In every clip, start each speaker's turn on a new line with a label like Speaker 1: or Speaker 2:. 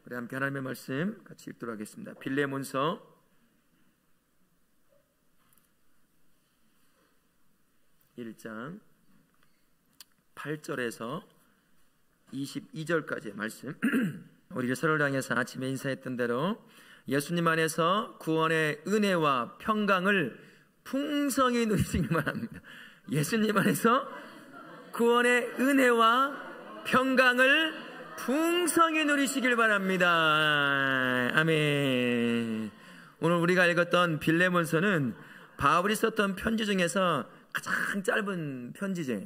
Speaker 1: 우리 함께 하나님의 말씀 같이 읽도록 하겠습니다. 빌레몬서 1장 8절에서 22절까지의 말씀. 우리 서로를 향해서 아침에 인사했던 대로 예수님 안에서 구원의 은혜와 평강을 풍성히 누리시기 바랍니다. 예수님 안에서 구원의 은혜와 평강을 풍성히 누리시길 바랍니다. 아멘. 오늘 우리가 읽었던 빌레몬서는 바울이 썼던 편지 중에서 가장 짧은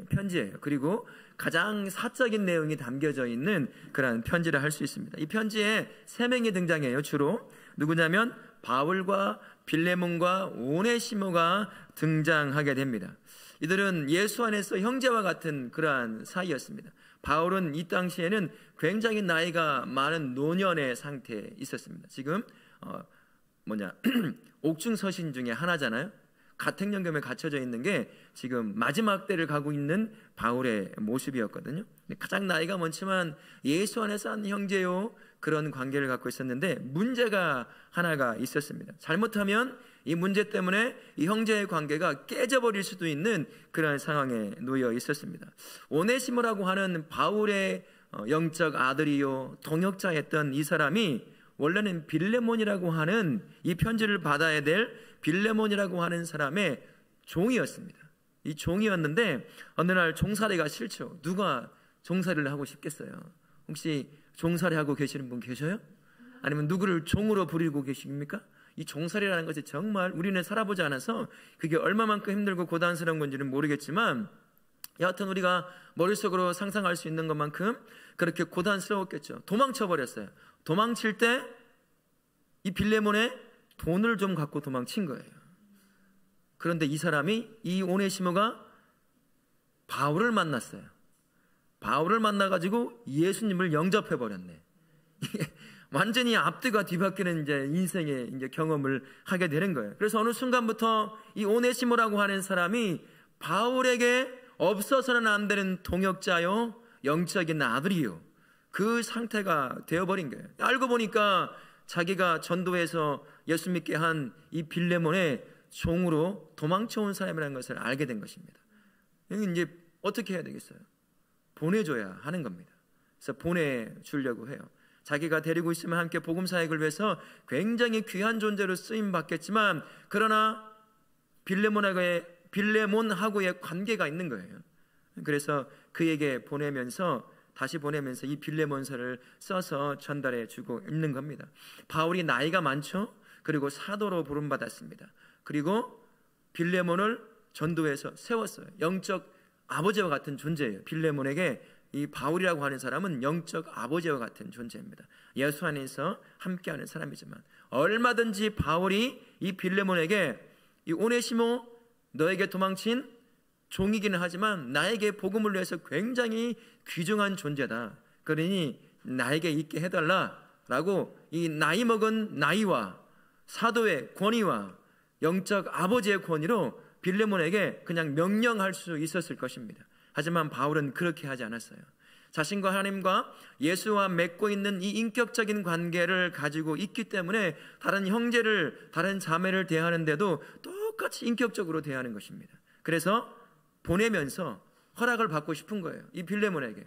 Speaker 1: 편지예요. 그리고 가장 사적인 내용이 담겨져 있는 그런 편지를 할 수 있습니다. 이 편지에 3명이 등장해요. 주로 누구냐면 바울과 빌레몬과 오네시모가 등장하게 됩니다. 이들은 예수 안에서 형제와 같은 그러한 사이였습니다. 바울은 이 당시에는 굉장히 나이가 많은 노년의 상태에 있었습니다. 지금 옥중서신 중에 하나잖아요. 가택연금에 갇혀져 있는 게 지금 마지막 때를 가고 있는 바울의 모습이었거든요. 가장 나이가 많지만 예수 안에서 한 형제요, 그런 관계를 갖고 있었는데 문제가 하나가 있었습니다. 잘못하면 이 문제 때문에 이 형제의 관계가 깨져버릴 수도 있는 그런 상황에 놓여 있었습니다. 오네시모라고 하는 바울의 영적 아들이요 동역자였던 이 사람이 원래는 빌레몬이라고 하는 이 편지를 받아야 될 빌레몬이라고 하는 사람의 종이었습니다. 이 종이었는데 어느 날 종살이가 싫죠. 누가 종살이를 하고 싶겠어요? 혹시 종살이 하고 계시는 분 계셔요? 아니면 누구를 종으로 부리고 계십니까? 이 종살이라는 것이 정말 우리는 살아보지 않아서 그게 얼마만큼 힘들고 고단스러운 건지는 모르겠지만 여하튼 우리가 머릿속으로 상상할 수 있는 것만큼 그렇게 고단스러웠겠죠. 도망쳐버렸어요. 도망칠 때 이 빌레몬의 돈을 좀 갖고 도망친 거예요. 그런데 이 사람이, 이 오네시모가 바울을 만났어요. 바울을 만나가지고 예수님을 영접해버렸네. 완전히 앞뒤가 뒤바뀌는 이제 인생의 이제 경험을 하게 되는 거예요. 그래서 어느 순간부터 이 오네시모라고 하는 사람이 바울에게 없어서는 안 되는 동역자요, 영적인 아들이요, 그 상태가 되어버린 거예요. 알고 보니까 자기가 전도해서 예수 믿게 한 이 빌레몬의 종으로 도망쳐온 사람이라는 것을 알게 된 것입니다. 이제 어떻게 해야 되겠어요? 보내줘야 하는 겁니다. 그래서 보내주려고 해요. 자기가 데리고 있으면 함께 복음 사역을 위해서 굉장히 귀한 존재로 쓰임 받겠지만, 그러나 빌레몬하고의 관계가 있는 거예요. 그래서 그에게 다시 보내면서 이 빌레몬서를 써서 전달해 주고 있는 겁니다. 바울이 나이가 많죠. 그리고 사도로 부름받았습니다. 그리고 빌레몬을 전도해서 세웠어요. 영적 아버지와 같은 존재예요. 빌레몬에게 이 바울이라고 하는 사람은 영적 아버지와 같은 존재입니다. 예수 안에서 함께하는 사람이지만 얼마든지 바울이 이 빌레몬에게 이 오네시모, 너에게 도망친 종이기는 하지만 나에게 복음을 위해서 굉장히 귀중한 존재다. 그러니 나에게 있게 해달라라고 이 나이 먹은 나이와 사도의 권위와 영적 아버지의 권위로 빌레몬에게 그냥 명령할 수 있었을 것입니다. 하지만 바울은 그렇게 하지 않았어요. 자신과 하나님과 예수와 맺고 있는 이 인격적인 관계를 가지고 있기 때문에 다른 형제를, 다른 자매를 대하는데도 똑같이 인격적으로 대하는 것입니다. 그래서 보내면서 허락을 받고 싶은 거예요. 이 빌레몬에게.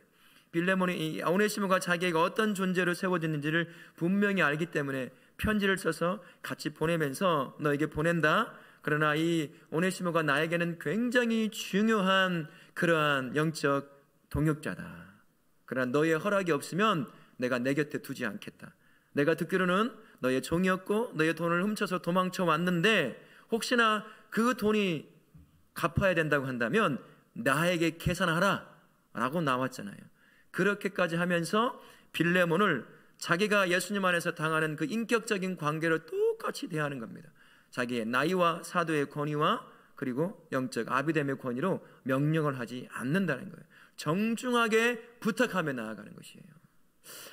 Speaker 1: 빌레몬이 이 오네시모가 자기가 어떤 존재로 세워졌는지를 분명히 알기 때문에 편지를 써서 같이 보내면서 너에게 보낸다. 그러나 이 오네시모가 나에게는 굉장히 중요한 그러한 영적 동역자다. 그러나 너의 허락이 없으면 내가 내 곁에 두지 않겠다. 내가 듣기로는 너의 종이었고 너의 돈을 훔쳐서 도망쳐 왔는데 혹시나 그 돈이 갚아야 된다고 한다면 나에게 계산하라 라고 나왔잖아요. 그렇게까지 하면서 빌레몬을 자기가 예수님 안에서 당하는 그 인격적인 관계로 똑같이 대하는 겁니다. 자기의 나이와 사도의 권위와 그리고 영적 아비됨의 권위로 명령을 하지 않는다는 거예요. 정중하게 부탁하며 나아가는 것이에요.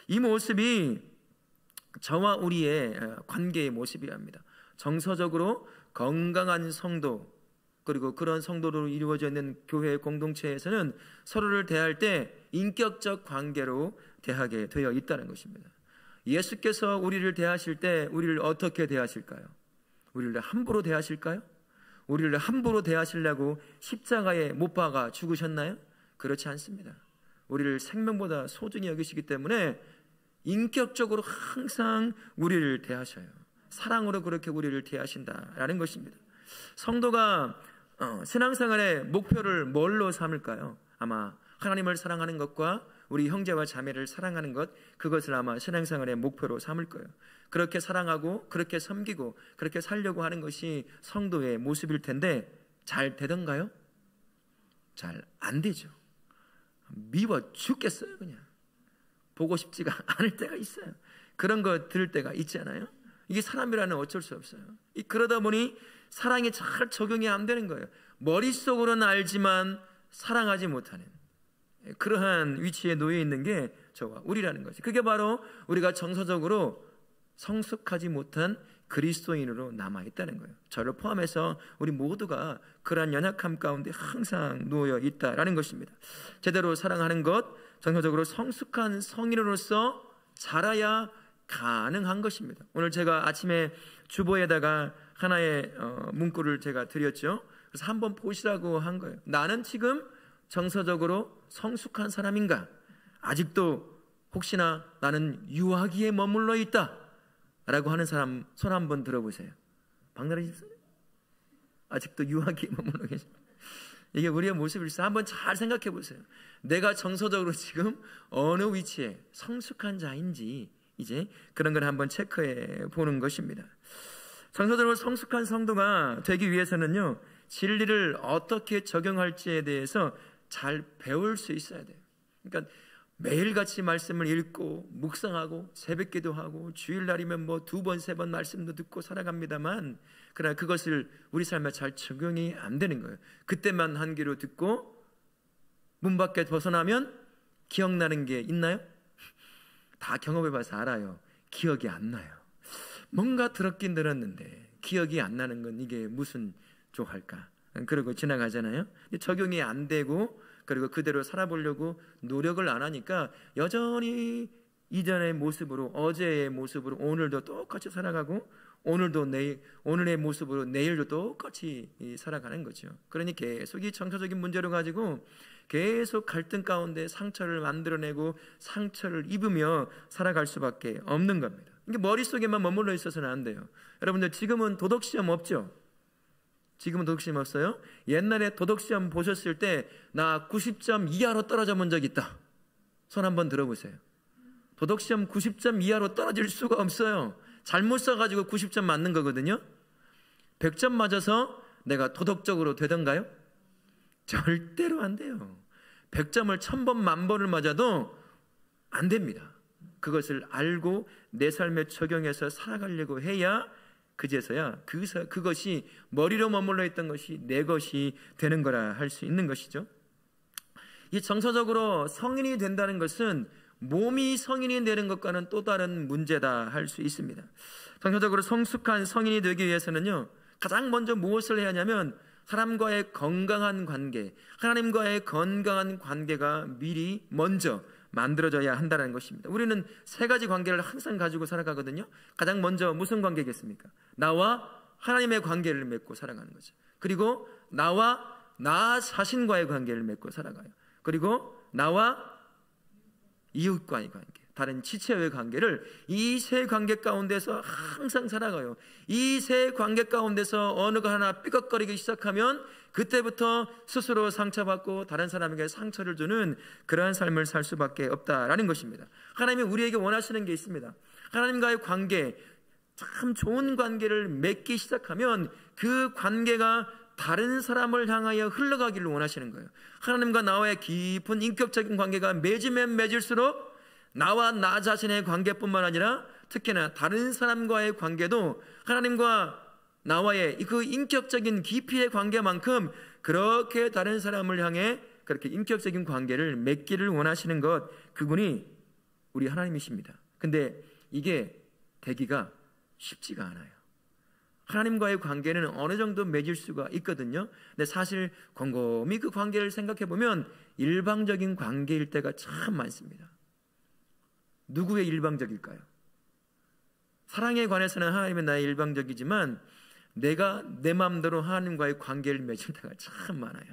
Speaker 1: 이 모습이 저와 우리의 관계의 모습이랍니다. 정서적으로 건강한 성도, 그리고 그런 성도로 이루어져 있는 교회 공동체에서는 서로를 대할 때 인격적 관계로 대하게 되어 있다는 것입니다. 예수께서 우리를 대하실 때 우리를 어떻게 대하실까요? 우리를 함부로 대하실까요? 우리를 함부로 대하시려고 십자가에 못 박아 죽으셨나요? 그렇지 않습니다. 우리를 생명보다 소중히 여기시기 때문에 인격적으로 항상 우리를 대하셔요. 사랑으로 그렇게 우리를 대하신다라는 것입니다. 성도가 신앙생활의 목표를 뭘로 삼을까요? 아마 하나님을 사랑하는 것과 우리 형제와 자매를 사랑하는 것, 그것을 아마 신앙생활의 목표로 삼을 거예요. 그렇게 사랑하고 그렇게 섬기고 그렇게 살려고 하는 것이 성도의 모습일 텐데 잘 되던가요? 잘 안 되죠. 미워 죽겠어요. 그냥 보고 싶지가 않을 때가 있어요. 그런 거 들을 때가 있잖아요. 이게 사람이라는 어쩔 수 없어요. 그러다 보니 사랑이 잘 적용이 안 되는 거예요. 머릿속으로는 알지만 사랑하지 못하는 그러한 위치에 놓여 있는 게 저와 우리라는 것이, 그게 바로 우리가 정서적으로 성숙하지 못한 그리스도인으로 남아있다는 거예요. 저를 포함해서 우리 모두가 그러한 연약함 가운데 항상 놓여 있다라는 것입니다. 제대로 사랑하는 것, 정서적으로 성숙한 성인으로서 자라야 가능한 것입니다. 오늘 제가 아침에 주보에다가 하나의 문구를 제가 드렸죠. 그래서 한번 보시라고 한 거예요. 나는 지금 정서적으로 성숙한 사람인가? 아직도 혹시나 나는 유아기에 머물러 있다 라고 하는 사람 손 한번 들어보세요. 박나라셨어요? 아직도 유아기에 머물러 계십니다. 이게 우리의 모습일서 한번 잘 생각해 보세요. 내가 정서적으로 지금 어느 위치에 성숙한 자인지 이제 그런 걸 한번 체크해 보는 것입니다. 정서적으로 성숙한 성도가 되기 위해서는요, 진리를 어떻게 적용할지에 대해서 잘 배울 수 있어야 돼요. 그러니까 매일같이 말씀을 읽고 묵상하고 새벽기도하고 주일날이면 뭐 2번 3번 말씀도 듣고 살아갑니다만, 그러나 그것을 우리 삶에 잘 적용이 안 되는 거예요. 그때만 한 귀로 듣고 문 밖에 벗어나면 기억나는 게 있나요? 다 경험해봐서 알아요. 기억이 안 나요. 뭔가 들었긴 들었는데 기억이 안 나는 건 이게 무슨 조할까? 그러고 지나가잖아요. 적용이 안 되고 그리고 그대로 살아보려고 노력을 안 하니까 여전히 이전의 모습으로, 어제의 모습으로 오늘도 똑같이 살아가고 오늘의 모습으로 내일도 똑같이 살아가는 거죠. 그러니 계속 이 정서적인 문제를 가지고 계속 갈등 가운데 상처를 만들어내고 상처를 입으며 살아갈 수밖에 없는 겁니다. 이게 머릿속에만 머물러 있어서는 안 돼요. 여러분들 지금은 도덕시험 없죠? 지금은 도덕시험 없어요? 옛날에 도덕시험 보셨을 때 나 90점 이하로 떨어져 본 적 있다. 손 한번 들어보세요. 도덕시험 90점 이하로 떨어질 수가 없어요. 잘못 써가지고 90점 맞는 거거든요. 100점 맞아서 내가 도덕적으로 되던가요? 절대로 안 돼요. 100점을 1000번 10,000번을 맞아도 안 됩니다. 그것을 알고 내 삶에 적용해서 살아가려고 해야 그제서야 그것이 머리로 머물러 있던 것이 내 것이 되는 거라 할 수 있는 것이죠. 이 정서적으로 성인이 된다는 것은 몸이 성인이 되는 것과는 또 다른 문제다 할 수 있습니다. 정서적으로 성숙한 성인이 되기 위해서는요, 가장 먼저 무엇을 해야 하냐면 사람과의 건강한 관계, 하나님과의 건강한 관계가 미리 먼저 만들어져야 한다는 것입니다. 우리는 3가지 관계를 항상 가지고 살아가거든요. 가장 먼저 무슨 관계겠습니까? 나와 하나님의 관계를 맺고 살아가는 거죠. 그리고 나와 나 자신과의 관계를 맺고 살아가요. 그리고 나와 이웃과의 관계, 다른 지체와의 관계를, 이 3 관계 가운데서 항상 살아가요. 이 3 관계 가운데서 어느가 하나 삐걱거리기 시작하면 그때부터 스스로 상처받고 다른 사람에게 상처를 주는 그러한 삶을 살 수밖에 없다라는 것입니다. 하나님이 우리에게 원하시는 게 있습니다. 하나님과의 관계, 참 좋은 관계를 맺기 시작하면 그 관계가 다른 사람을 향하여 흘러가기를 원하시는 거예요. 하나님과 나와의 깊은 인격적인 관계가 맺으면 맺을수록 나와 나 자신의 관계뿐만 아니라 특히나 다른 사람과의 관계도 하나님과 나와의 그 인격적인 깊이의 관계만큼 그렇게 다른 사람을 향해 그렇게 인격적인 관계를 맺기를 원하시는 것, 그분이 우리 하나님이십니다. 근데 이게 되기가 쉽지가 않아요. 하나님과의 관계는 어느 정도 맺을 수가 있거든요. 근데 사실 곰곰이 그 관계를 생각해 보면 일방적인 관계일 때가 참 많습니다. 누구의 일방적일까요? 사랑에 관해서는 하나님은 나의 일방적이지만 내가 내 마음대로 하나님과의 관계를 맺을 때가 참 많아요.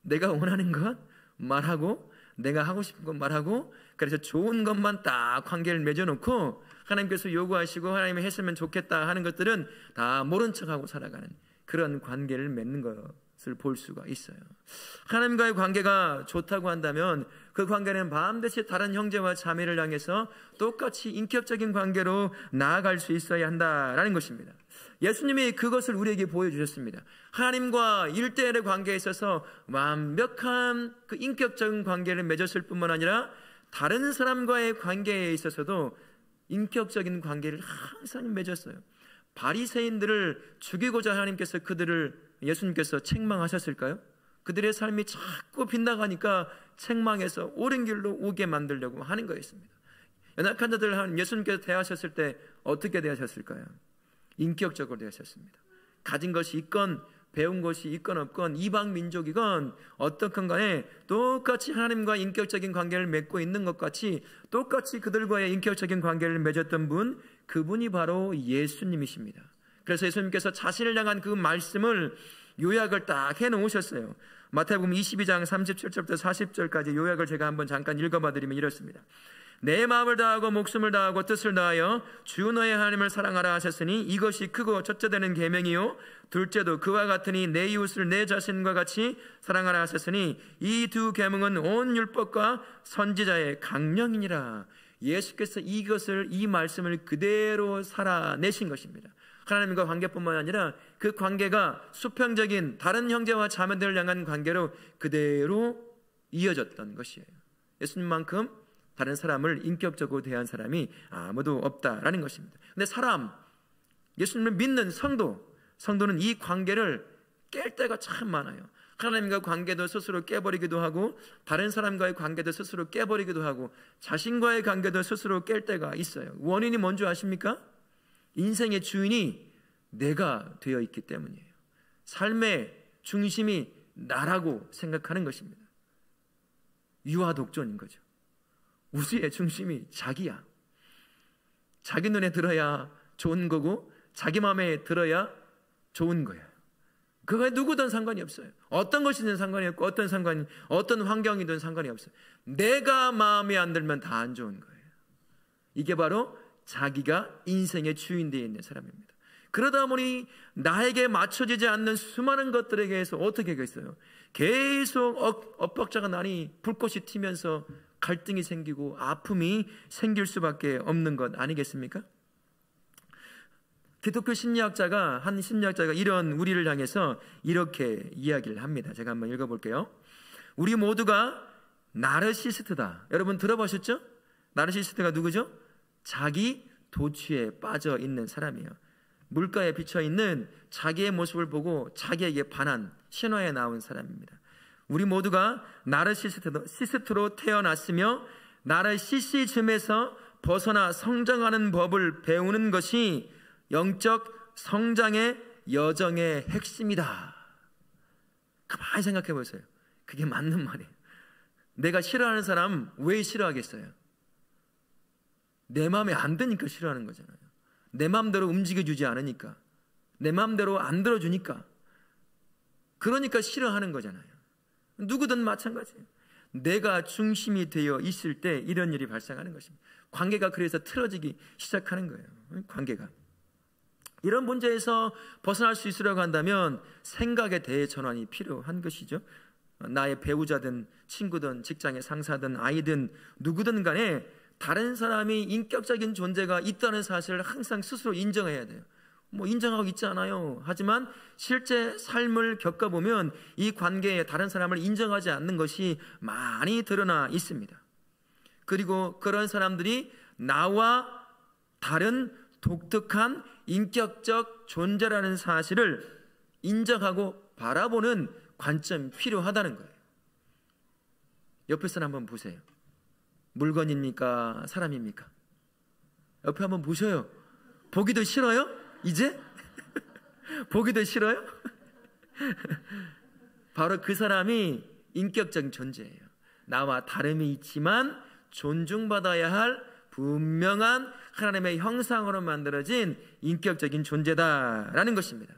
Speaker 1: 내가 원하는 것 말하고 내가 하고 싶은 것 말하고, 그래서 좋은 것만 딱 관계를 맺어놓고 하나님께서 요구하시고 하나님이 했으면 좋겠다 하는 것들은 다 모른 척하고 살아가는 그런 관계를 맺는 것을 볼 수가 있어요. 하나님과의 관계가 좋다고 한다면 그 관계는 반드시 다른 형제와 자매를 향해서 똑같이 인격적인 관계로 나아갈 수 있어야 한다라는 것입니다. 예수님이 그것을 우리에게 보여주셨습니다. 하나님과 1대1의 관계에 있어서 완벽한 그 인격적인 관계를 맺었을 뿐만 아니라 다른 사람과의 관계에 있어서도 인격적인 관계를 항상 맺었어요. 바리새인들을 죽이고자 하나님께서 예수님께서 책망하셨을까요? 그들의 삶이 자꾸 빗나가니까 책망해서 옳은 길로 오게 만들려고 하는 거였습니다. 연약한 자들 예수님께서 대하셨을 때 어떻게 대하셨을까요? 인격적으로 대하셨습니다. 가진 것이 있건 배운 것이 있건 없건 이방 민족이건 어떻건 간에 똑같이 하나님과 인격적인 관계를 맺고 있는 것 같이 똑같이 그들과의 인격적인 관계를 맺었던 분, 그분이 바로 예수님이십니다. 그래서 예수님께서 자신을 향한 그 말씀을 요약을 딱 해놓으셨어요. 마태복음 22장 37절부터 40절까지 요약을 제가 한번 잠깐 읽어봐 드리면 이렇습니다. 내 마음을 다하고 목숨을 다하고 뜻을 다하여 주 너의 하나님을 사랑하라 하셨으니 이것이 크고 첫째 되는 계명이요 둘째도 그와 같으니 내 이웃을 내 자신과 같이 사랑하라 하셨으니 이 두 계명은 온 율법과 선지자의 강령이니라. 예수께서 이 말씀을 그대로 살아내신 것입니다. 하나님과 관계뿐만 아니라 그 관계가 수평적인 다른 형제와 자매들을 향한 관계로 그대로 이어졌던 것이에요. 예수님만큼 다른 사람을 인격적으로 대한 사람이 아무도 없다라는 것입니다. 근데 예수님을 믿는 성도는 이 관계를 깰 때가 참 많아요. 하나님과 관계도 스스로 깨버리기도 하고 다른 사람과의 관계도 스스로 깨버리기도 하고 자신과의 관계도 스스로 깰 때가 있어요. 원인이 뭔지 아십니까? 인생의 주인이 내가 되어 있기 때문이에요. 삶의 중심이 나라고 생각하는 것입니다. 유아독존인 거죠. 우주의 중심이 자기야. 자기 눈에 들어야 좋은 거고 자기 마음에 들어야 좋은 거야. 그거에 누구든 상관이 없어요. 어떤 것이든 상관이 없고 어떤 환경이든 상관이 없어요. 내가 마음에 안 들면 다 안 좋은 거예요. 이게 바로 자기가 인생의 주인 되어 있는 사람입니다. 그러다 보니 나에게 맞춰지지 않는 수많은 것들에 대해서 어떻게 하겠어요? 계속 엇박자가 나니 불꽃이 튀면서 갈등이 생기고 아픔이 생길 수밖에 없는 것 아니겠습니까? 기독교 한 심리학자가 이런 우리를 향해서 이렇게 이야기를 합니다. 제가 한번 읽어볼게요. 우리 모두가 나르시스트다. 여러분 들어보셨죠? 나르시스트가 누구죠? 자기 도취에 빠져 있는 사람이에요. 물가에 비쳐있는 자기의 모습을 보고 자기에게 반한 신화에 나온 사람입니다. 우리 모두가 나르시스트로 태어났으며 나르시시즘에서 벗어나 성장하는 법을 배우는 것이 영적 성장의 여정의 핵심이다. 가만히 생각해 보세요. 그게 맞는 말이에요. 내가 싫어하는 사람 왜 싫어하겠어요? 내 마음에 안 드니까 싫어하는 거잖아요. 내 마음대로 움직여주지 않으니까, 내 마음대로 안 들어주니까, 그러니까 싫어하는 거잖아요. 누구든 마찬가지예요. 내가 중심이 되어 있을 때 이런 일이 발생하는 것입니다. 관계가 그래서 틀어지기 시작하는 거예요. 관계가. 이런 문제에서 벗어날 수 있으려고 한다면 생각의 대전환이 필요한 것이죠. 나의 배우자든 친구든 직장의 상사든 아이든 누구든 간에 다른 사람이 인격적인 존재가 있다는 사실을 항상 스스로 인정해야 돼요. 인정하고 있지 않아요. 하지만 실제 삶을 겪어보면 이 관계에 다른 사람을 인정하지 않는 것이 많이 드러나 있습니다. 그리고 그런 사람들이 나와 다른 독특한 인격적 존재라는 사실을 인정하고 바라보는 관점이 필요하다는 거예요. 옆에 사람 한번 보세요. 물건입니까? 사람입니까? 옆에 한번 보셔요. 보기도 싫어요? 이제? 보기도 싫어요? 바로 그 사람이 인격적인 존재예요. 나와 다름이 있지만 존중받아야 할 분명한 하나님의 형상으로 만들어진 인격적인 존재다라는 것입니다.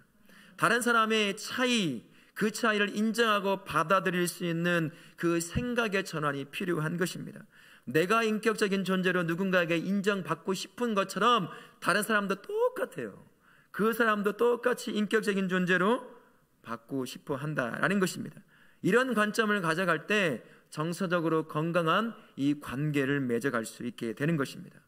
Speaker 1: 다른 사람의 차이, 그 차이를 인정하고 받아들일 수 있는 그 생각의 전환이 필요한 것입니다. 내가 인격적인 존재로 누군가에게 인정받고 싶은 것처럼 다른 사람도 똑같아요. 그 사람도 똑같이 인격적인 존재로 받고 싶어 한다라는 것입니다. 이런 관점을 가져갈 때 정서적으로 건강한 이 관계를 맺어갈 수 있게 되는 것입니다.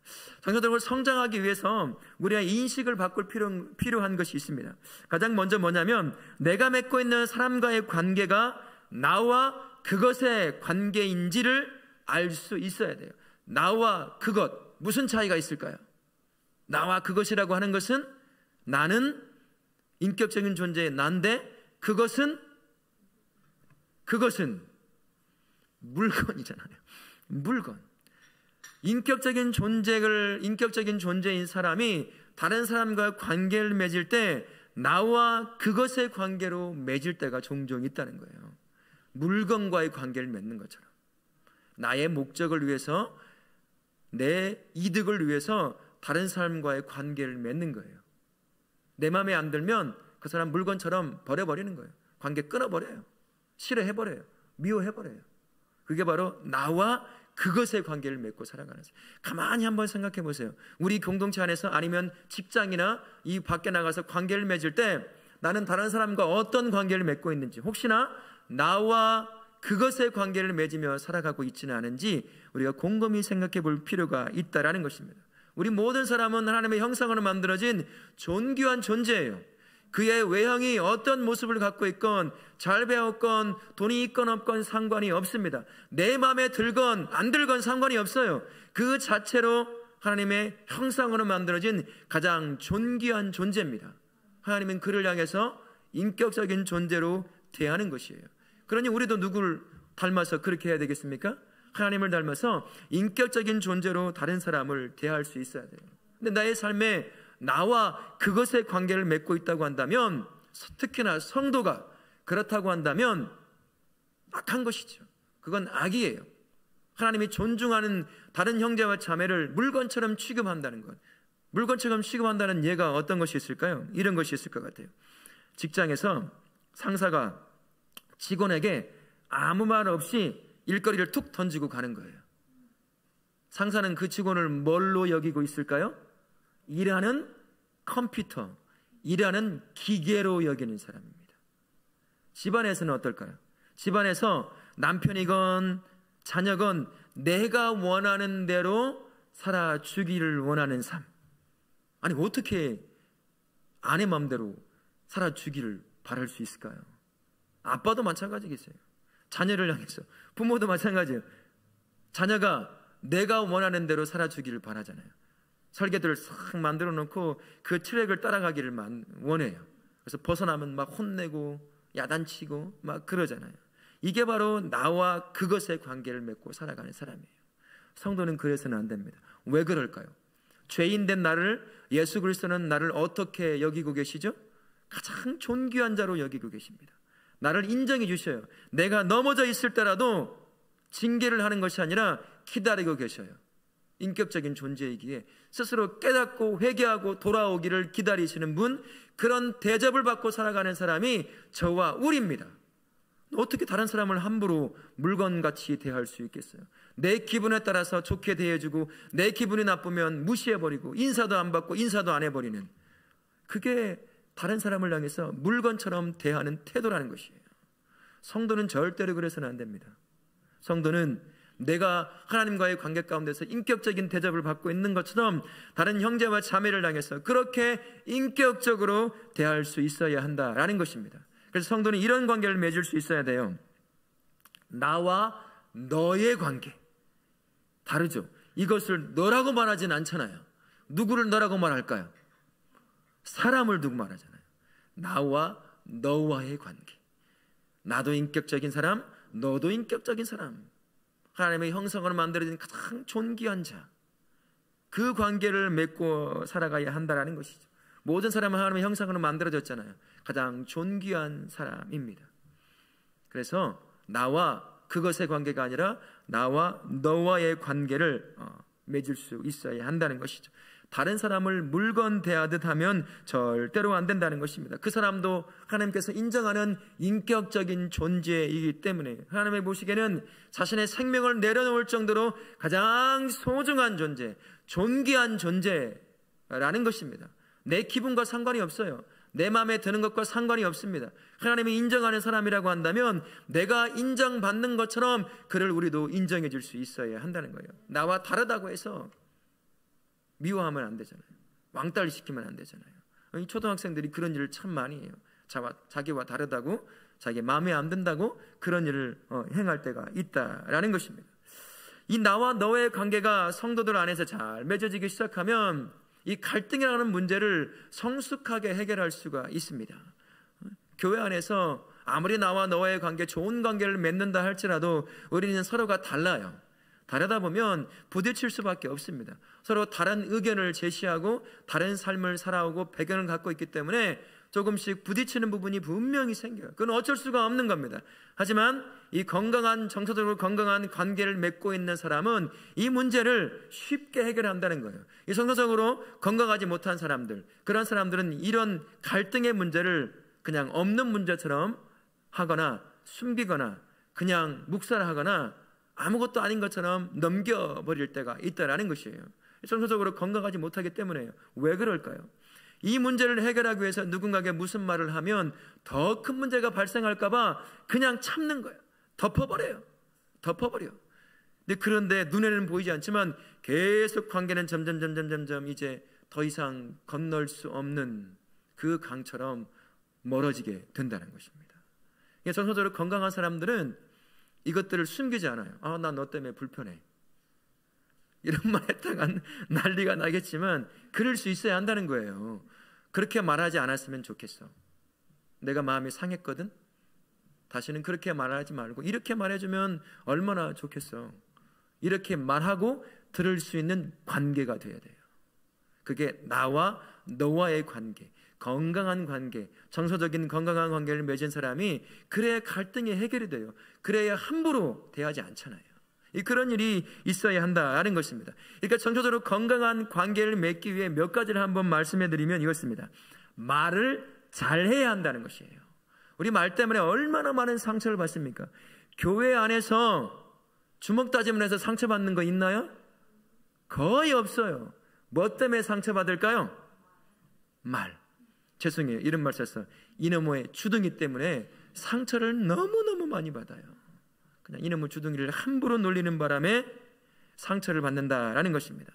Speaker 1: 정서적으로 성장하기 위해서 우리가 인식을 바꿀 필요한 것이 있습니다. 가장 먼저 뭐냐면 내가 맺고 있는 사람과의 관계가 나와 그것의 관계인지를 알 수 있어야 돼요. 나와 그것, 무슨 차이가 있을까요? 나와 그것이라고 하는 것은 나는 인격적인 존재의 난데 그것은 물건이잖아요. 물건. 인격적인 존재인 사람이 다른 사람과 관계를 맺을 때 나와 그것의 관계로 맺을 때가 종종 있다는 거예요. 물건과의 관계를 맺는 것처럼. 나의 목적을 위해서, 내 이득을 위해서 다른 사람과의 관계를 맺는 거예요. 내 마음에 안 들면 그 사람 물건처럼 버려버리는 거예요. 관계 끊어버려요. 싫어해버려요. 미워해버려요. 그게 바로 나와 그것의 관계를 맺고 살아가는 거예요. 가만히 한번 생각해 보세요. 우리 공동체 안에서 아니면 직장이나 이 밖에 나가서 관계를 맺을 때 나는 다른 사람과 어떤 관계를 맺고 있는지, 혹시나 나와 그것의 관계를 맺으며 살아가고 있지는 않은지 우리가 곰곰이 생각해 볼 필요가 있다라는 것입니다. 우리 모든 사람은 하나님의 형상으로 만들어진 존귀한 존재예요. 그의 외형이 어떤 모습을 갖고 있건, 잘 배웠건, 돈이 있건 없건 상관이 없습니다. 내 마음에 들건 안 들건 상관이 없어요. 그 자체로 하나님의 형상으로 만들어진 가장 존귀한 존재입니다. 하나님은 그를 향해서 인격적인 존재로 대하는 것이에요. 그러니 우리도 누구를 닮아서 그렇게 해야 되겠습니까? 하나님을 닮아서 인격적인 존재로 다른 사람을 대할 수 있어야 돼요. 근데 나의 삶에 나와 그것의 관계를 맺고 있다고 한다면, 특히나 성도가 그렇다고 한다면 악한 것이죠. 그건 악이에요. 하나님이 존중하는 다른 형제와 자매를 물건처럼 취급한다는 것. 물건처럼 취급한다는 예가 어떤 것이 있을까요? 이런 것이 있을 것 같아요. 직장에서 상사가 직원에게 아무 말 없이 일거리를 툭 던지고 가는 거예요. 상사는 그 직원을 뭘로 여기고 있을까요? 일하는 컴퓨터, 일하는 기계로 여기는 사람입니다. 집안에서는 어떨까요? 집안에서 남편이건 자녀건 내가 원하는 대로 살아주기를 원하는 삶. 아니, 어떻게 아내 마음대로 살아주기를 바랄 수 있을까요? 아빠도 마찬가지겠어요. 자녀를 향해서. 부모도 마찬가지예요. 자녀가 내가 원하는 대로 살아주기를 바라잖아요. 설계도를 싹 만들어 놓고 그 트랙을 따라가기를 원해요. 그래서 벗어나면 막 혼내고 야단치고 막 그러잖아요. 이게 바로 나와 그것의 관계를 맺고 살아가는 사람이에요. 성도는 그래서는 안 됩니다. 왜 그럴까요? 죄인된 나를, 예수 그리스도는 나를 어떻게 여기고 계시죠? 가장 존귀한 자로 여기고 계십니다. 나를 인정해 주셔요. 내가 넘어져 있을 때라도 징계를 하는 것이 아니라 기다리고 계셔요. 인격적인 존재이기에 스스로 깨닫고 회개하고 돌아오기를 기다리시는 분, 그런 대접을 받고 살아가는 사람이 저와 우리입니다. 어떻게 다른 사람을 함부로 물건같이 대할 수 있겠어요? 내 기분에 따라서 좋게 대해주고 내 기분이 나쁘면 무시해버리고 인사도 안 받고 인사도 안 해버리는, 그게 다른 사람을 향해서 물건처럼 대하는 태도라는 것이에요. 성도는 절대로 그래서는 안 됩니다. 성도는 내가 하나님과의 관계 가운데서 인격적인 대접을 받고 있는 것처럼 다른 형제와 자매를 향해서 그렇게 인격적으로 대할 수 있어야 한다라는 것입니다. 그래서 성도는 이런 관계를 맺을 수 있어야 돼요. 나와 너의 관계. 다르죠. 이것을 너라고 말하진 않잖아요. 누구를 너라고 말할까요? 사람을 두고 말하잖아요. 나와 너와의 관계. 나도 인격적인 사람, 너도 인격적인 사람. 하나님의 형상으로 만들어진 가장 존귀한 자. 그 관계를 맺고 살아가야 한다는 것이죠. 모든 사람은 하나님의 형상으로 만들어졌잖아요. 가장 존귀한 사람입니다. 그래서 나와 그것의 관계가 아니라 나와 너와의 관계를 맺을 수 있어야 한다는 것이죠. 다른 사람을 물건 대하듯 하면 절대로 안 된다는 것입니다. 그 사람도 하나님께서 인정하는 인격적인 존재이기 때문에 하나님의 보시기에는 자신의 생명을 내려놓을 정도로 가장 소중한 존재, 존귀한 존재라는 것입니다. 내 기분과 상관이 없어요. 내 마음에 드는 것과 상관이 없습니다. 하나님이 인정하는 사람이라고 한다면 내가 인정받는 것처럼 그를 우리도 인정해 줄 수 있어야 한다는 거예요. 나와 다르다고 해서 미워하면 안 되잖아요. 왕따를 시키면 안 되잖아요. 이 초등학생들이 그런 일을 참 많이 해요. 자기와 다르다고, 자기 마음에 안 든다고 그런 일을 행할 때가 있다라는 것입니다. 이 나와 너의 관계가 성도들 안에서 잘 맺어지기 시작하면 이 갈등이라는 문제를 성숙하게 해결할 수가 있습니다. 교회 안에서 아무리 나와 너의 관계, 좋은 관계를 맺는다 할지라도 우리는 서로가 달라요. 다르다 보면 부딪힐 수밖에 없습니다. 서로 다른 의견을 제시하고 다른 삶을 살아오고 배경을 갖고 있기 때문에 조금씩 부딪히는 부분이 분명히 생겨요. 그건 어쩔 수가 없는 겁니다. 하지만 이 건강한, 정서적으로 건강한 관계를 맺고 있는 사람은 이 문제를 쉽게 해결한다는 거예요. 이 정서적으로 건강하지 못한 사람들, 그런 사람들은 이런 갈등의 문제를 그냥 없는 문제처럼 하거나 숨기거나 그냥 묵살하거나 아무것도 아닌 것처럼 넘겨버릴 때가 있다라는 것이에요. 정서적으로 건강하지 못하기 때문에요. 왜 그럴까요? 이 문제를 해결하기 위해서 누군가에게 무슨 말을 하면 더 큰 문제가 발생할까 봐 그냥 참는 거예요. 덮어버려. 그런데 눈에는 보이지 않지만 계속 관계는 점점 이제 더 이상 건널 수 없는 그 강처럼 멀어지게 된다는 것입니다. 정서적으로 건강한 사람들은 이것들을 숨기지 않아요. 나 너 때문에 불편해. 이런 말 했다가 난리가 나겠지만 그럴 수 있어야 한다는 거예요. 그렇게 말하지 않았으면 좋겠어. 내가 마음이 상했거든. 다시는 그렇게 말하지 말고 이렇게 말해주면 얼마나 좋겠어. 이렇게 말하고 들을 수 있는 관계가 돼야 돼요. 그게 나와 너와의 관계, 건강한 관계, 정서적인 건강한 관계를 맺은 사람이 그래야 갈등이 해결이 돼요. 그래야 함부로 대하지 않잖아요. 그런 일이 있어야 한다는 것입니다. 그러니까 정서적으로 건강한 관계를 맺기 위해 몇 가지를 한번 말씀해 드리면 이것입니다. 말을 잘해야 한다는 것이에요. 우리 말 때문에 얼마나 많은 상처를 받습니까? 교회 안에서 주먹 다짐을 해서 상처받는 거 있나요? 거의 없어요. 뭐 때문에 상처받을까요? 말. 죄송해요. 이런 말 썼어. 이놈의 주둥이 때문에 상처를 너무너무 많이 받아요. 그냥 이놈의 주둥이를 함부로 놀리는 바람에 상처를 받는다라는 것입니다.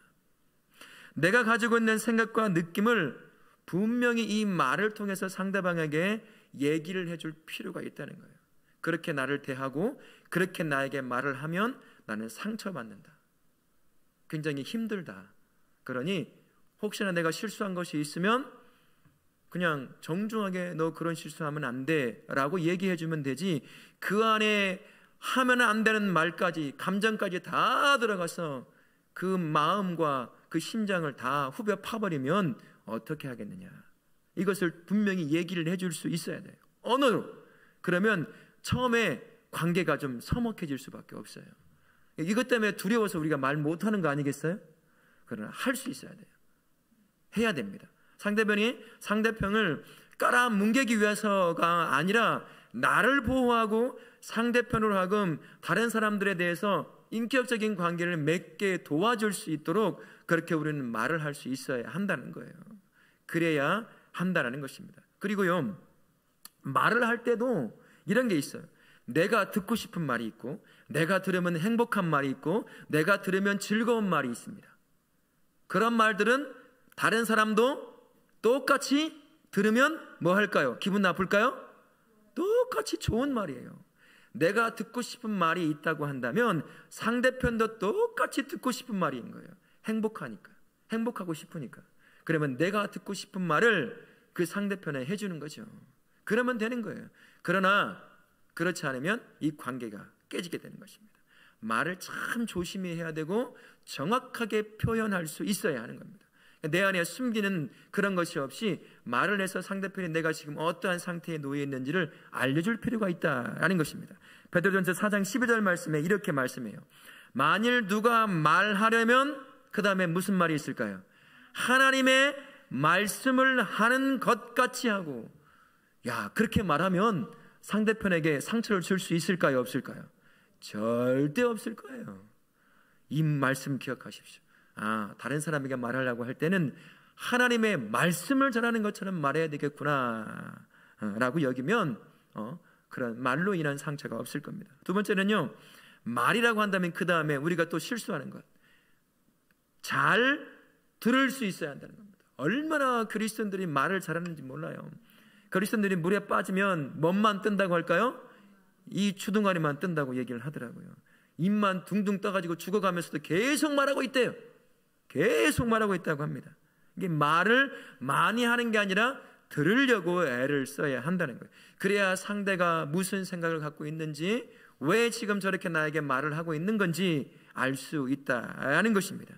Speaker 1: 내가 가지고 있는 생각과 느낌을 분명히 이 말을 통해서 상대방에게 얘기를 해줄 필요가 있다는 거예요. 그렇게 나를 대하고 그렇게 나에게 말을 하면 나는 상처받는다. 굉장히 힘들다. 그러니 혹시나 내가 실수한 것이 있으면 그냥 정중하게 너 그런 실수하면 안 돼 라고 얘기해 주면 되지, 그 안에 하면 안 되는 말까지, 감정까지 다 들어가서 그 마음과 그 심장을 다 후벼 파버리면 어떻게 하겠느냐. 이것을 분명히 얘기를 해줄 수 있어야 돼요. 언어로. 그러면 처음에 관계가 좀 서먹해질 수밖에 없어요. 이것 때문에 두려워서 우리가 말 못하는 거 아니겠어요? 그러나 할 수 있어야 돼요. 해야 됩니다. 상대편을 깔아뭉개기 위해서가 아니라 나를 보호하고 상대편으로 하여금 다른 사람들에 대해서 인격적인 관계를 맺게 도와줄 수 있도록 그렇게 우리는 말을 할 수 있어야 한다는 거예요. 그래야 한다는 것입니다. 그리고요, 말을 할 때도 이런 게 있어요. 내가 듣고 싶은 말이 있고, 내가 들으면 행복한 말이 있고, 내가 들으면 즐거운 말이 있습니다. 그런 말들은 다른 사람도 똑같이 들으면 뭐 할까요? 기분 나쁠까요? 똑같이 좋은 말이에요. 내가 듣고 싶은 말이 있다고 한다면 상대편도 똑같이 듣고 싶은 말인 거예요. 행복하니까, 행복하고 싶으니까. 그러면 내가 듣고 싶은 말을 그 상대편에 해주는 거죠. 그러면 되는 거예요. 그러나 그렇지 않으면 이 관계가 깨지게 되는 것입니다. 말을 참 조심히 해야 되고 정확하게 표현할 수 있어야 하는 겁니다. 내 안에 숨기는 그런 것이 없이 말을 해서 상대편이 내가 지금 어떠한 상태에 놓여 있는지를 알려줄 필요가 있다는 것입니다. 베드로전서 4장 12절 말씀에 이렇게 말씀해요. 만일 누가 말하려면 그 다음에 무슨 말이 있을까요? 하나님의 말씀을 하는 것 같이 하고. 야, 그렇게 말하면 상대편에게 상처를 줄 수 있을까요? 없을까요? 절대 없을 거예요. 이 말씀 기억하십시오. 다른 사람에게 말하려고 할 때는 하나님의 말씀을 전하는 것처럼 말해야 되겠구나 라고 여기면 그런 말로 인한 상처가 없을 겁니다. 두 번째는요, 말이라고 한다면 그 다음에 우리가 또 실수하는 것, 잘 들을 수 있어야 한다는 겁니다. 얼마나 그리스도인들이 말을 잘하는지 몰라요. 그리스도인들이 물에 빠지면 뭔만 뜬다고 할까요? 이 주둥아리만 뜬다고 얘기를 하더라고요. 입만 둥둥 떠가지고 죽어가면서도 계속 말하고 있대요. 계속 말하고 있다고 합니다. 이게 말을 많이 하는 게 아니라 들으려고 애를 써야 한다는 거예요. 그래야 상대가 무슨 생각을 갖고 있는지, 왜 지금 저렇게 나에게 말을 하고 있는 건지 알 수 있다는 것입니다.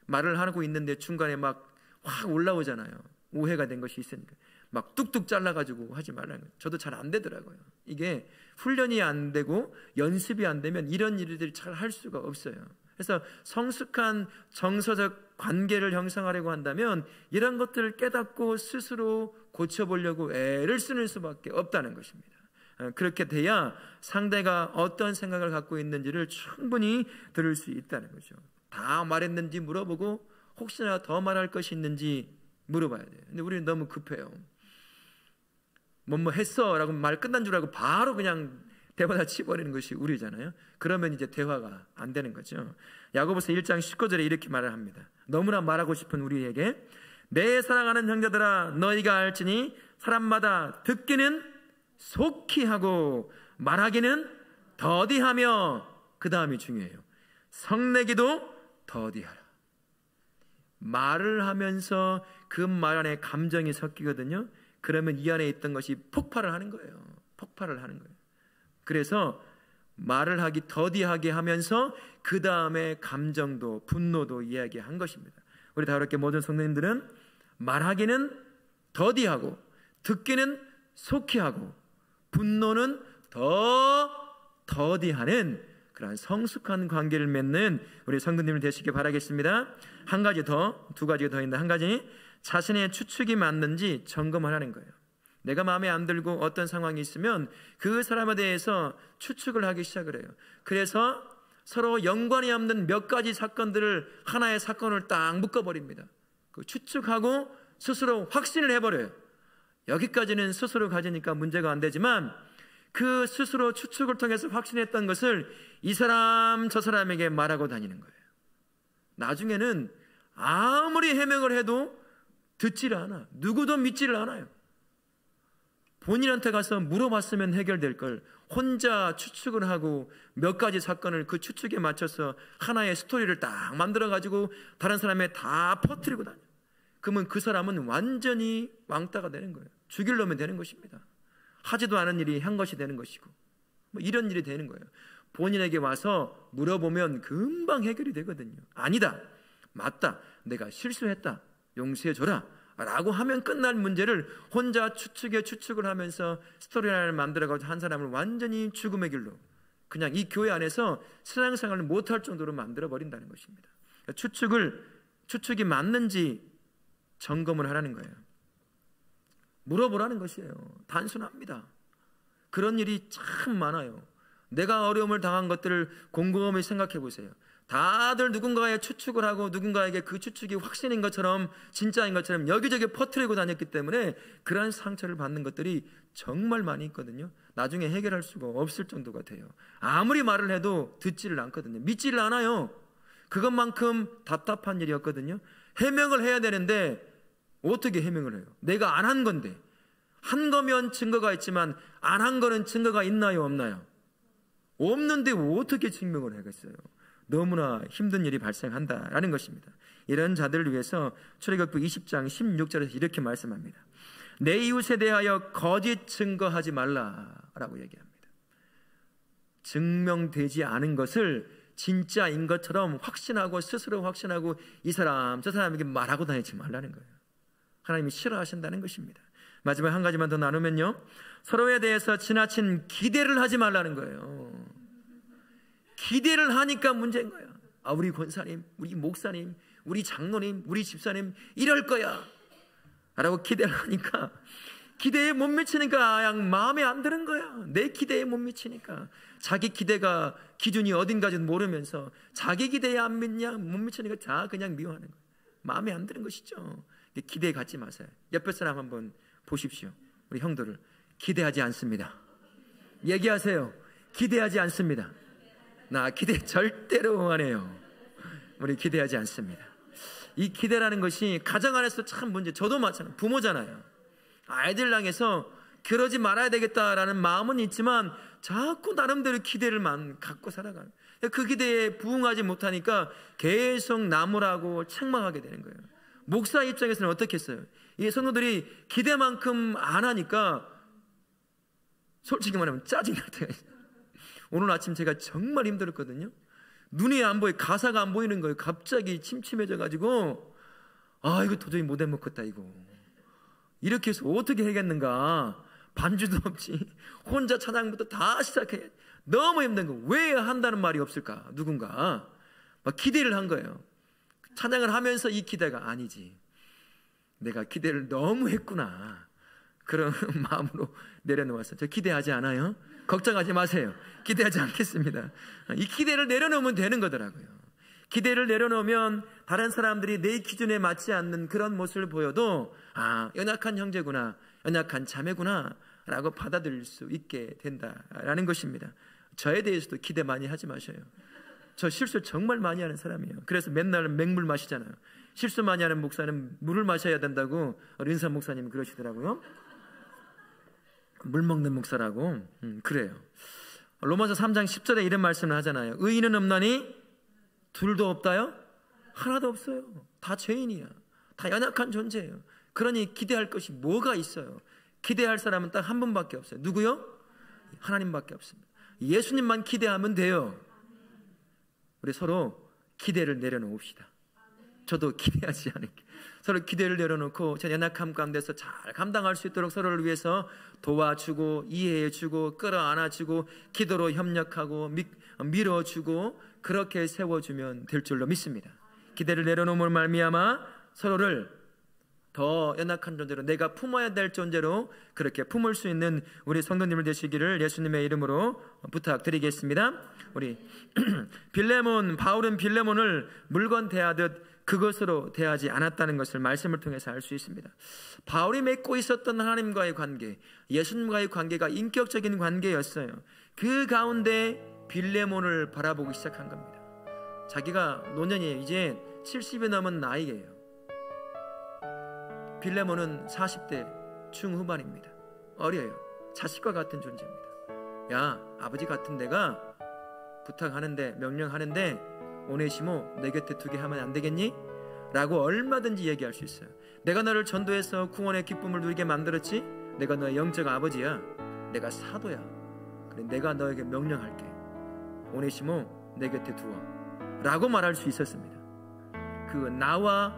Speaker 1: 말을 하고 있는데 중간에 막 확 올라오잖아요. 오해가 된 것이 있으니까 막 뚝뚝 잘라가지고 하지 말라는 거예요. 저도 잘 안 되더라고요. 이게 훈련이 안 되고 연습이 안 되면 이런 일들을 잘 할 수가 없어요. 그래서 성숙한 정서적 관계를 형성하려고 한다면 이런 것들을 깨닫고 스스로 고쳐보려고 애를 쓰는 수밖에 없다는 것입니다. 그렇게 돼야 상대가 어떤 생각을 갖고 있는지를 충분히 들을 수 있다는 거죠. 다 말했는지 물어보고 혹시나 더 말할 것이 있는지 물어봐야 돼요. 근데 우리는 너무 급해요. 뭐 했어 라고 말 끝난 줄 알고 바로 그냥 대화다 치버리는 것이 우리잖아요. 그러면 이제 대화가 안 되는 거죠. 야고보서 1장 19절에 이렇게 말을 합니다. 너무나 말하고 싶은 우리에게, 내 사랑하는 형제들아, 너희가 알지니 사람마다 듣기는 속히 하고 말하기는 더디하며, 그 다음이 중요해요. 성내기도 더디하라. 말을 하면서 그 말 안에 감정이 섞이거든요. 그러면 이 안에 있던 것이 폭발을 하는 거예요. 폭발을 하는 거예요. 그래서 말을 하기 더디하게 하면서 그 다음에 감정도 분노도 이야기한 것입니다. 우리 다그렇게 모든 성도님들은 말하기는 더디하고 듣기는 속히 하고 분노는 더 더디하는 그런 성숙한 관계를 맺는 우리 성도님들 되시길 바라겠습니다. 한 가지 더, 두 가지가 더 있는데, 한 가지, 자신의 추측이 맞는지 점검하라는 거예요. 내가 마음에 안 들고 어떤 상황이 있으면 그 사람에 대해서 추측을 하기 시작을 해요. 그래서 서로 연관이 없는 몇 가지 사건들을 하나의 사건을 딱 묶어버립니다. 그 추측하고 스스로 확신을 해버려요. 여기까지는 스스로 가지니까 문제가 안 되지만 그 스스로 추측을 통해서 확신했던 것을 이 사람 저 사람에게 말하고 다니는 거예요. 나중에는 아무리 해명을 해도 듣지를 않아. 누구도 믿지를 않아요. 본인한테 가서 물어봤으면 해결될 걸 혼자 추측을 하고 몇 가지 사건을 그 추측에 맞춰서 하나의 스토리를 딱 만들어가지고 다른 사람에 다 퍼뜨리고 다녀요. 그러면 그 사람은 완전히 왕따가 되는 거예요. 죽이려면 되는 것입니다. 하지도 않은 일이 한 것이 되는 것이고 뭐 이런 일이 되는 거예요. 본인에게 와서 물어보면 금방 해결이 되거든요. 아니다, 맞다, 내가 실수했다, 용서해줘라 라고 하면 끝날 문제를 혼자 추측에 추측을 하면서 스토리라인을 만들어가지고 한 사람을 완전히 죽음의 길로, 그냥 이 교회 안에서 신앙생활을 못할 정도로 만들어버린다는 것입니다. 추측이 맞는지 점검을 하라는 거예요. 물어보라는 것이에요. 단순합니다. 그런 일이 참 많아요. 내가 어려움을 당한 것들을 곰곰이 생각해 보세요. 다들 누군가의 추측을 하고 누군가에게 그 추측이 확신인 것처럼 진짜인 것처럼 여기저기 퍼뜨리고 다녔기 때문에 그러한 상처를 받는 것들이 정말 많이 있거든요. 나중에 해결할 수가 없을 정도가 돼요. 아무리 말을 해도 듣지를 않거든요. 믿지를 않아요. 그것만큼 답답한 일이었거든요. 해명을 해야 되는데 어떻게 해명을 해요? 내가 안 한 건데. 한 거면 증거가 있지만 안 한 거는 증거가 있나요, 없나요? 없는데 어떻게 증명을 하겠어요? 너무나 힘든 일이 발생한다라는 것입니다. 이런 자들을 위해서 출애굽기 20장 16절에서 이렇게 말씀합니다. 내 이웃에 대하여 거짓 증거하지 말라라고 얘기합니다. 증명되지 않은 것을 진짜인 것처럼 확신하고 스스로 확신하고 이 사람 저 사람에게 말하고 다니지 말라는 거예요. 하나님이 싫어하신다는 것입니다. 마지막 한 가지만 더 나누면요, 서로에 대해서 지나친 기대를 하지 말라는 거예요. 기대를 하니까 문제인 거예요. 우리 권사님, 우리 목사님, 우리 장로님, 우리 집사님 이럴 거야 라고 기대를 하니까 기대에 못 미치니까 그냥 마음에 안 드는 거야. 내 기대에 못 미치니까. 자기 기대가 기준이 어딘가지는 모르면서 자기 기대에 안 믿냐 못 미치니까 다 그냥 미워하는 거야. 마음에 안 드는 것이죠. 기대에 갖지 마세요. 옆에 사람 한번 보십시오. 우리 형들을 기대하지 않습니다. 얘기하세요. 기대하지 않습니다. 나 기대 절대로 안 해요. 우리 기대하지 않습니다. 이 기대라는 것이 가정 안에서 참 문제. 저도 마찬가지. 부모잖아요. 아이들 향해서 그러지 말아야 되겠다라는 마음은 있지만 자꾸 나름대로 기대를 갖고 살아가요. 그 기대에 부응하지 못하니까 계속 나무라고 책망하게 되는 거예요. 목사 입장에서는 어떻겠어요? 이 성도들이 기대만큼 안 하니까 솔직히 말하면 짜증날 때가 있어요. 오늘 아침 제가 정말 힘들었거든요. 눈이 안 보여, 가사가 안 보이는 거예요. 갑자기 침침해져가지고 이거 도저히 못 해먹겠다 이거. 이렇게 해서 어떻게 해야겠는가. 반주도 없지. 혼자 찬양부터 다 시작해. 너무 힘든 거. 왜 한다는 말이 없을까? 누군가 막 기대를 한 거예요. 찬양을 하면서 이 기대가 아니지. 내가 기대를 너무 했구나. 그런 마음으로 내려놓았어요. 저 기대하지 않아요? 걱정하지 마세요. 기대하지 않겠습니다. 이 기대를 내려놓으면 되는 거더라고요. 기대를 내려놓으면 다른 사람들이 내 기준에 맞지 않는 그런 모습을 보여도 연약한 형제구나, 연약한 자매구나 라고 받아들일 수 있게 된다라는 것입니다. 저에 대해서도 기대 많이 하지 마셔요. 저 실수 정말 많이 하는 사람이에요. 그래서 맨날 맹물 마시잖아요. 실수 많이 하는 목사는 물을 마셔야 된다고 린사 목사님 그러시더라고요. 물 먹는 목사라고. 그래요. 로마서 3장 10절에 이런 말씀을 하잖아요. 의인은 없나니 둘도 없다요? 하나도 없어요. 다 죄인이야. 다 연약한 존재예요. 그러니 기대할 것이 뭐가 있어요? 기대할 사람은 딱 한 분밖에 없어요. 누구요? 하나님밖에 없습니다. 예수님만 기대하면 돼요. 우리 서로 기대를 내려놓읍시다. 저도 기대하지 않을게. 서로 기대를 내려놓고 제 연약함 가운데서 잘 감당할 수 있도록 서로를 위해서 도와주고 이해해주고 끌어안아주고 기도로 협력하고 밀어주고 그렇게 세워주면 될 줄로 믿습니다. 기대를 내려놓음으로 말미암아 서로를 더 연약한 존재로 내가 품어야 될 존재로 그렇게 품을 수 있는 우리 성도님을 되시기를 예수님의 이름으로 부탁드리겠습니다. 우리 바울은 빌레몬을 물건 대하듯 그것으로 대하지 않았다는 것을 말씀을 통해서 알 수 있습니다. 바울이 맺고 있었던 하나님과의 관계, 예수님과의 관계가 인격적인 관계였어요. 그 가운데 빌레몬을 바라보기 시작한 겁니다. 자기가 노년이에요. 이제 70이 넘은 나이예요. 빌레몬은 40대 중후반입니다. 어려요. 자식과 같은 존재입니다. 야, 아버지 같은 내가 부탁하는데 명령하는데 오네시모 내 곁에 두게 하면 안 되겠니? 라고 얼마든지 얘기할 수 있어요. 내가 너를 전도해서 구원의 기쁨을 누리게 만들었지? 내가 너의 영적 아버지야. 내가 사도야. 그래, 내가 너에게 명령할게. 오네시모 내 곁에 두어 라고 말할 수 있었습니다. 그 나와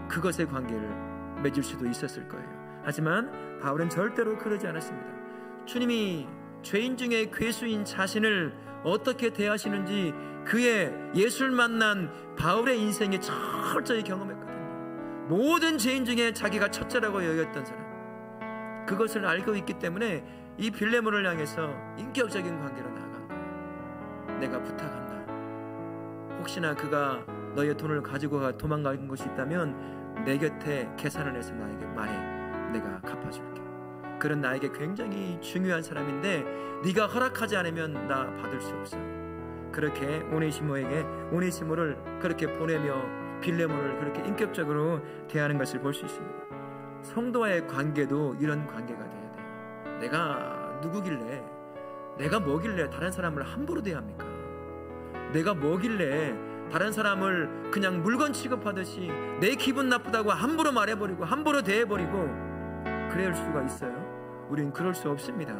Speaker 1: 그것의 관계를 맺을 수도 있었을 거예요. 하지만 바울은 절대로 그러지 않았습니다. 주님이 죄인 중에 괴수인 자신을 어떻게 대하시는지 그의 예수를 만난 바울의 인생에 철저히 경험했거든요. 모든 죄인 중에 자기가 첫째라고 여겼던 사람, 그것을 알고 있기 때문에 이 빌레몬을 향해서 인격적인 관계로 나아간 거예요. 내가 부탁한다. 혹시나 그가 너의 돈을 가지고 도망간 것이 있다면 내 곁에 계산을 해서 나에게 말해. 내가 갚아줄게. 그런 나에게 굉장히 중요한 사람인데 네가 허락하지 않으면 나 받을 수 없어. 그렇게 오네시모를 그렇게 보내며 빌레몬을 그렇게 인격적으로 대하는 것을 볼 수 있습니다. 성도와의 관계도 이런 관계가 돼야 돼요. 내가 누구길래, 내가 뭐길래 다른 사람을 함부로 대합니까? 내가 뭐길래 다른 사람을 그냥 물건 취급하듯이 내 기분 나쁘다고 함부로 말해버리고 함부로 대해버리고 그럴 수가 있어요? 우린 그럴 수 없습니다.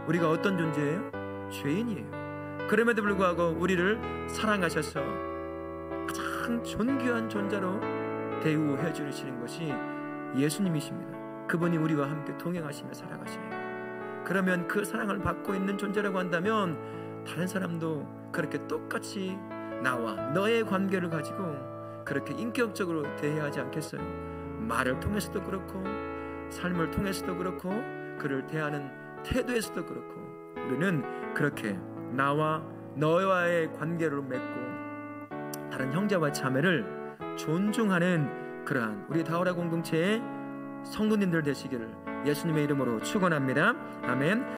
Speaker 1: 우리가 어떤 존재예요? 죄인이에요. 그럼에도 불구하고 우리를 사랑하셔서 가장 존귀한 존재로 대우해 주시는 것이 예수님이십니다. 그분이 우리와 함께 동행하시며 살아가셔요. 그러면 그 사랑을 받고 있는 존재라고 한다면 다른 사람도 그렇게 똑같이 나와 너의 관계를 가지고 그렇게 인격적으로 대해야 하지 않겠어요? 말을 통해서도 그렇고 삶을 통해서도 그렇고 그를 대하는 태도에서도 그렇고 우리는 그렇게 나와 너와의 관계를 맺고 다른 형제와 자매를 존중하는 그러한 우리 다오라 공동체의 성도님들 되시기를 예수님의 이름으로 축원합니다. 아멘.